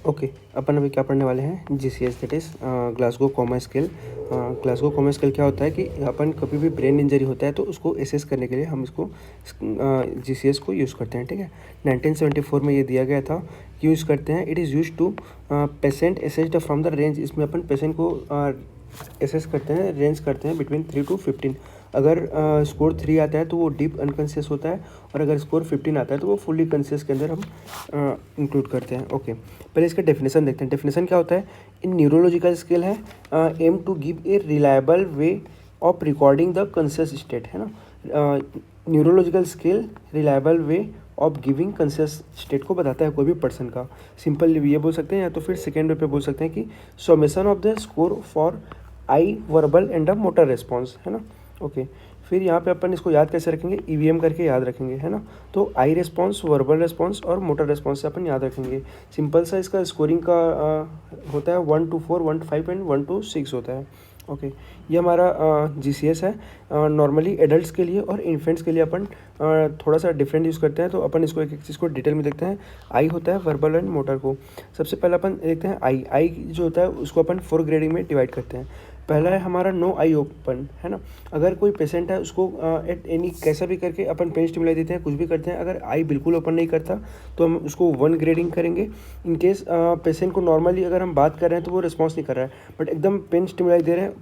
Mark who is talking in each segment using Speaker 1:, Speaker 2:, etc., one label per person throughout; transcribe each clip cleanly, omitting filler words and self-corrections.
Speaker 1: Okay, अपन अभी क्या पढ़ने वाले हैं, GCS, that is Glasgow coma scale. Glasgow coma scale क्या होता है कि अपन कभी भी ब्रेन इंजरी होता है तो उसको एसेस करने के लिए हम इसको जीसीएस को यूज़ करते हैं, ठीक है। 1974 में ये दिया गया था, यूज़ करते हैं। It is use to patient assessed from the range. इसमें अपन पेशेंट को एसेस करते हैं, रेंज करते हैं बिटवीन 3 to 15। अगर स्कोर 3 आता है तो वो डीप अनकॉन्शियस होता है, और अगर स्कोर 15 आता है तो वो फुली कॉन्शियस के अंदर हम इंक्लूड करते हैं। ओके, पहले इसका डेफिनेशन देखते हैं। डेफिनेशन क्या होता है, इन न्यूरोलॉजिकल स्केल है aim to give a reliable way of recording the conscious state, है ना। Neurological scale reliable way of giving conscious state को बताता है कोई भी पर्सन का। सिंपल ये बोल सकते हैं, या तो फिर सेकेंड वे पे बोल सकते हैं कि summation of the score for I verbal and the motor response, है ना। ओके, फिर यहाँ पे अपन इसको याद कैसे रखेंगे, ईवीएम करके याद रखेंगे, है ना। तो आई रेस्पॉन्स, वर्बल रेस्पॉन्स और मोटर रेस्पॉन्स से अपन याद रखेंगे। सिंपल सा इसका स्कोरिंग का होता है 1 to 4, 1 to 5 एंड 1 to 6 होता है। ओके, ये हमारा जीसीएस है। नॉर्मली एडल्ट्स के लिए और इन्फेंट्स के लिए अपन थोड़ा सा डिफरेंट यूज़ करते हैं, तो अपन इसको एक एक चीज़ को डिटेल में देखते हैं। आई होता है वर्बल एंड मोटर को। सबसे पहले अपन देखते हैं आई। आई जो होता है उसको अपन 4 ग्रेडिंग में डिवाइड करते हैं। पहला है हमारा नो आई ओपन, है ना। अगर कोई पेशेंट है उसको एट एनी कैसा भी करके अपन पेन स्टिमुलाई देते हैं, कुछ भी करते हैं, अगर आई बिल्कुल ओपन नहीं करता तो हम उसको 1 ग्रेडिंग करेंगे। इन केस पेशेंट को नॉर्मली अगर हम बात कर रहे हैं तो वो रिस्पॉन्स नहीं कर रहा है, बट एकदम पेन स्टिमुलाई दे रहे हैं,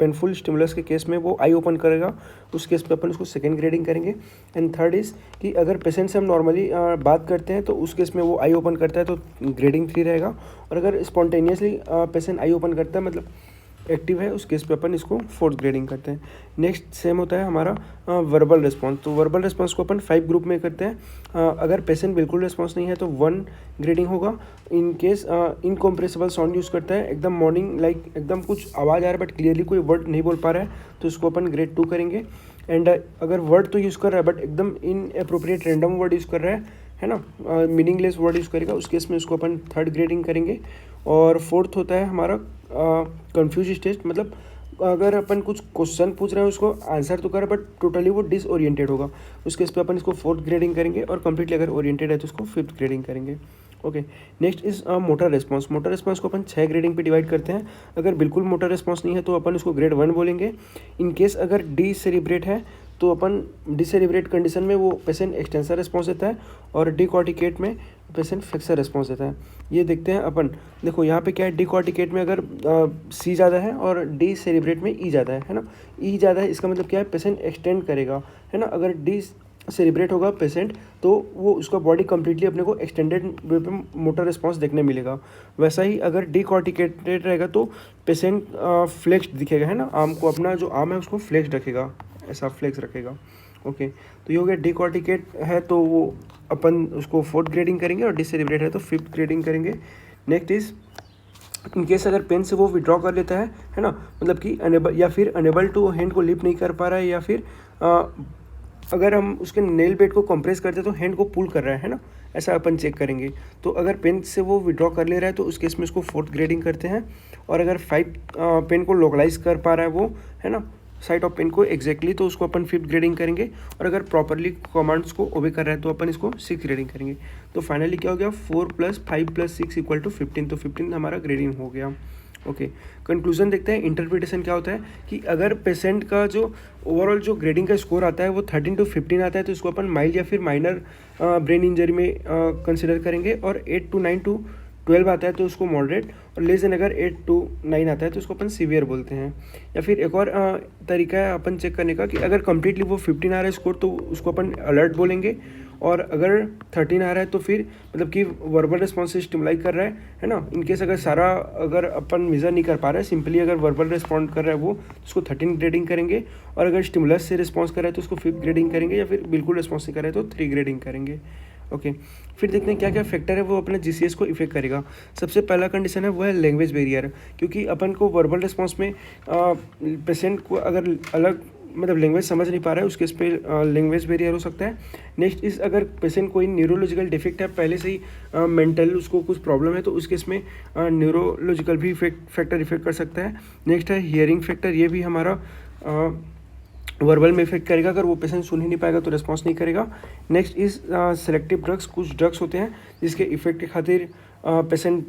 Speaker 1: पेनफुल स्टिमुलस के केस में वो आई ओपन करेगा, उस केस पे अपन उसको सेकेंड ग्रेडिंग करेंगे। एंड थर्ड इज़ कि अगर पेशेंट से हम नॉर्मली बात करते हैं तो उस केस में वो आई ओपन करता है तो ग्रेडिंग 3 रहेगा। और अगर स्पॉन्टेनियसली पेशेंट आई ओपन करता है, मतलब एक्टिव है, उस केस पे अपन इसको 4th ग्रेडिंग करते हैं। नेक्स्ट सेम होता है हमारा वर्बल रिस्पॉन्स। तो वर्बल रिस्पॉन्स को अपन 5 ग्रुप में करते हैं। अगर पेशेंट बिल्कुल रिस्पॉन्स नहीं है तो 1 ग्रेडिंग होगा। In case incompressible sound use करता है, एकदम मॉर्निंग लाइक एकदम कुछ आवाज़ आ रहा है बट क्लियरली कोई वर्ड नहीं बोल पा रहा है, तो इसको अपन ग्रेड 2 करेंगे। एंड अगर वर्ड तो यूज़ कर रहा है बट एकदम in appropriate random word use कर रहा है ना, मीनिंगलेस वर्ड यूज़ करेगा, उस केस में उसको अपन 3rd ग्रेडिंग करेंगे। और 4th होता है हमारा कंफ्यूज स्टेज, मतलब अगर अपन कुछ क्वेश्चन पूछ रहे हैं उसको आंसर तो कर बट टोटली वो डिसओरिएंटेड होगा, उस केस पे अपन इसको 4th ग्रेडिंग करेंगे। और कंप्लीटली अगर ओरिएंटेड है तो उसको 5th ग्रेडिंग करेंगे। Okay, next is motor response. Motor response को अपन 6 ग्रेडिंग पे डिवाइड करते हैं। अगर बिल्कुल मोटर रिस्पॉन्स नहीं है तो अपन उसको ग्रेड 1 बोलेंगे। इन केस अगर डी सेरिब्रेट है तो अपन डिसेरिब्रेट कंडीशन में वो पेशेंट एक्सटेंसर रिस्पॉन्स देता है, और डिकॉर्टिकेट में पेशेंट फ्लेक्सर रिस्पॉन्स देता है। ये देखते हैं अपन, देखो यहाँ पे क्या है, डिकॉर्टिकेट में अगर सी ज़्यादा है और डी सेरिब्रेट में ई ज़्यादा है ना। ई ज़्यादा है इसका मतलब क्या है, पेशेंट एक्सटेंड करेगा, है ना। अगर डी सेलिब्रेट होगा पेशेंट तो वो उसका बॉडी कम्प्लीटली अपने को एक्सटेंडेड वे पे मोटर रिस्पॉन्स देखने मिलेगा। वैसा ही अगर डिकॉर्टिकेटेड रहेगा तो पेशेंट फ्लेक्स्ड दिखेगा, है ना। आर्म को, अपना जो आर्म है उसको फ्लेक्स्ड रखेगा, ऐसा फ्लेक्स रखेगा। ओके, तो ये हो गया। डिकॉर्टिकेट है तो वो अपन उसको 4th ग्रेडिंग करेंगे, और डिसेलिब्रेट है तो 5th ग्रेडिंग करेंगे। नेक्स्ट इज इन केस अगर पेन से वो विड्रॉ कर लेता है ना, मतलब कि अनेबल या फिर अनेबल टू हैंड को लिफ्ट नहीं कर पा रहा है, या फिर अगर हम उसके नेल बेड को कंप्रेस करते हैं तो हैंड को पुल कर रहा है ना, ऐसा अपन चेक करेंगे। तो अगर पेन से वो विड्रॉ कर ले रहा है तो उस केस में उसको 4th ग्रेडिंग करते हैं। और अगर 5 पेन को लोकलाइज कर पा रहा है वो, है ना, साइट ऑफ पेन को एग्जैक्टली, तो उसको अपन 5th ग्रेडिंग करेंगे। और अगर प्रॉपरली कमांड्स को ओबे कर रहा है तो अपन इसको 6th ग्रेडिंग करेंगे। तो फाइनली क्या हो गया, 4 + 5 + 6 = 15। तो 15 हमारा ग्रेडिंग हो गया। ओके, कंक्लूजन देखते हैं। इंटरप्रिटेशन क्या होता है कि अगर पेशेंट का जो ओवरऑल जो ग्रेडिंग का स्कोर आता है वो 13 to 15 आता है तो इसको अपन माइल्ड या फिर माइनर ब्रेन इंजरी में कंसिडर करेंगे। और 8 to 9 to 12 आता है तो उसको मॉडरेट, और लेस देन अगर 8 to 9 आता है तो उसको अपन सीवियर बोलते हैं। या फिर एक और तरीका है अपन चेक करने का कि अगर कम्प्लीटली वो 15 आ रहा है स्कोर तो उसको अपन अलर्ट बोलेंगे। और अगर 13 आ रहा है तो फिर मतलब कि वर्बल रिस्पॉन्स से स्टिमुलाई कर रहा है ना। इनकेस अगर सारा अगर अपन मेजर नहीं कर पा रहे हैं, सिंपली अगर वर्बल रिस्पॉन्ड कर रहा है वो, तो उसको 13 ग्रेडिंग करेंगे। और अगर स्टिमुलस से रिस्पॉन्स कर रहा है तो उसको 5th ग्रेडिंग करेंगे, या फिर बिल्कुल रिस्पॉन्स नहीं कर रहा है तो 3 ग्रेडिंग करेंगे। ओके, फिर देखते हैं क्या क्या फैक्टर है वो अपने जीसीएस को इफेक्ट करेगा। सबसे पहला कंडीशन है वो है लैंग्वेज बैरियर, क्योंकि अपन को वर्बल रिस्पॉन्स में पेशेंट को अगर अलग मतलब लैंग्वेज समझ नहीं पा रहा है उसके इस पर लैंग्वेज बैरियर हो सकता है। नेक्स्ट इस अगर पेशेंट कोई न्यूरोलॉजिकल डिफेक्ट है, पहले से ही मेंटल उसको कुछ प्रॉब्लम है तो उसके इसमें न्यूरोलॉजिकल भी फैक्टर इफेक्ट कर सकता है। नेक्स्ट है हियरिंग फैक्टर, ये भी हमारा वर्बल में इफेक्ट करेगा। अगर वो पेशेंट सुन ही नहीं पाएगा तो रिस्पॉन्स नहीं करेगा। नेक्स्ट इज सेलेक्टिव ड्रग्स, कुछ ड्रग्स होते हैं जिसके इफेक्ट के खातिर पेशेंट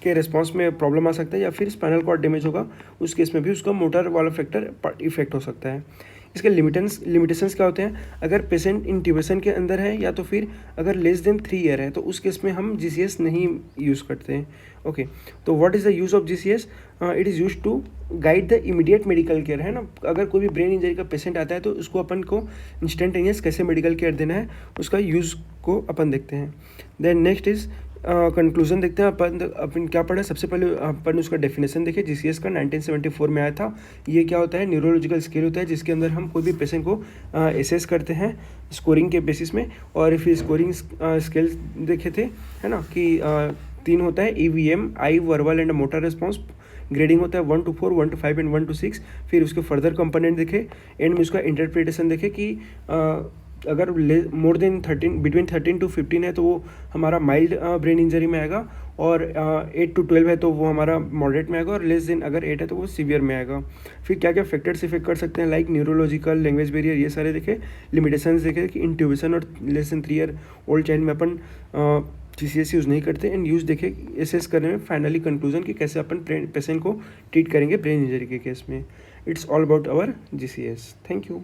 Speaker 1: के रिस्पॉन्स में प्रॉब्लम आ सकता है, या फिर स्पाइनल कॉर्ड डैमेज होगा उस केस में भी उसका मोटर वाला फैक्टर इफेक्ट हो सकता है। इसके लिमिटेशंस क्या होते हैं? अगर पेशेंट इंट्यूबेशन के अंदर है या तो फिर अगर लेस देन 3 ईयर है तो उस केस में हम जीसीएस नहीं यूज़ करते हैं। ओके, तो what is the use of GCS? It is use to guide the immediate medical care, है ना। अगर कोई भी ब्रेन इंजरी का पेशेंट आता है तो उसको अपन को इंस्टेंटेनियस कैसे मेडिकल केयर देना है उसका यूज़ को अपन देखते हैं। देन नेक्स्ट इज़ कंक्लूजन देखते हैं। अपन क्या पढ़ा? सबसे पहले अपन उसका डेफिनेशन देखें। जीसीएस का 1974 में आया था। ये क्या होता है? न्यूरोलॉजिकल स्केल होता है जिसके अंदर हम कोई भी पेशेंट को एसेस करते हैं स्कोरिंग के बेसिस में। और फिर स्कोरिंग स्केल देखे थे, है ना, कि 3 होता है, EVM, I, verbal and motor response. Grading होता है 1 to 4, 1 to 5 एंड 1 to 6। फिर उसके फर्दर कंपोनेंट देखे, एंड में उसका इंटरप्रिटेशन देखे कि अगर मोर देन 13, बिटवीन 13 to 15 है तो वो हमारा माइल्ड ब्रेन इंजरी में आएगा, और 8 to 12 है तो वो हमारा मॉडरेट में आएगा, और लेस देन अगर 8 है तो वो सीवियर में आएगा। फिर क्या क्या फैक्टर्स इफेक्ट कर सकते हैं, लाइक न्यूरोलॉजिकल, लैंग्वेज बैरियर, ये सारे देखे। लिमिटेशंस देखे कि इंट्यूबेशन और less than 3 year old child में अपन जीसीएस यूज़ नहीं करते। एंड यूज़ देखे एसेस करने में फाइनली कंक्लूजन कि कैसे अपन पेशेंट को ट्रीट करेंगे ब्रेन इंजरी के केस में। It's all about our GCS. Thank you.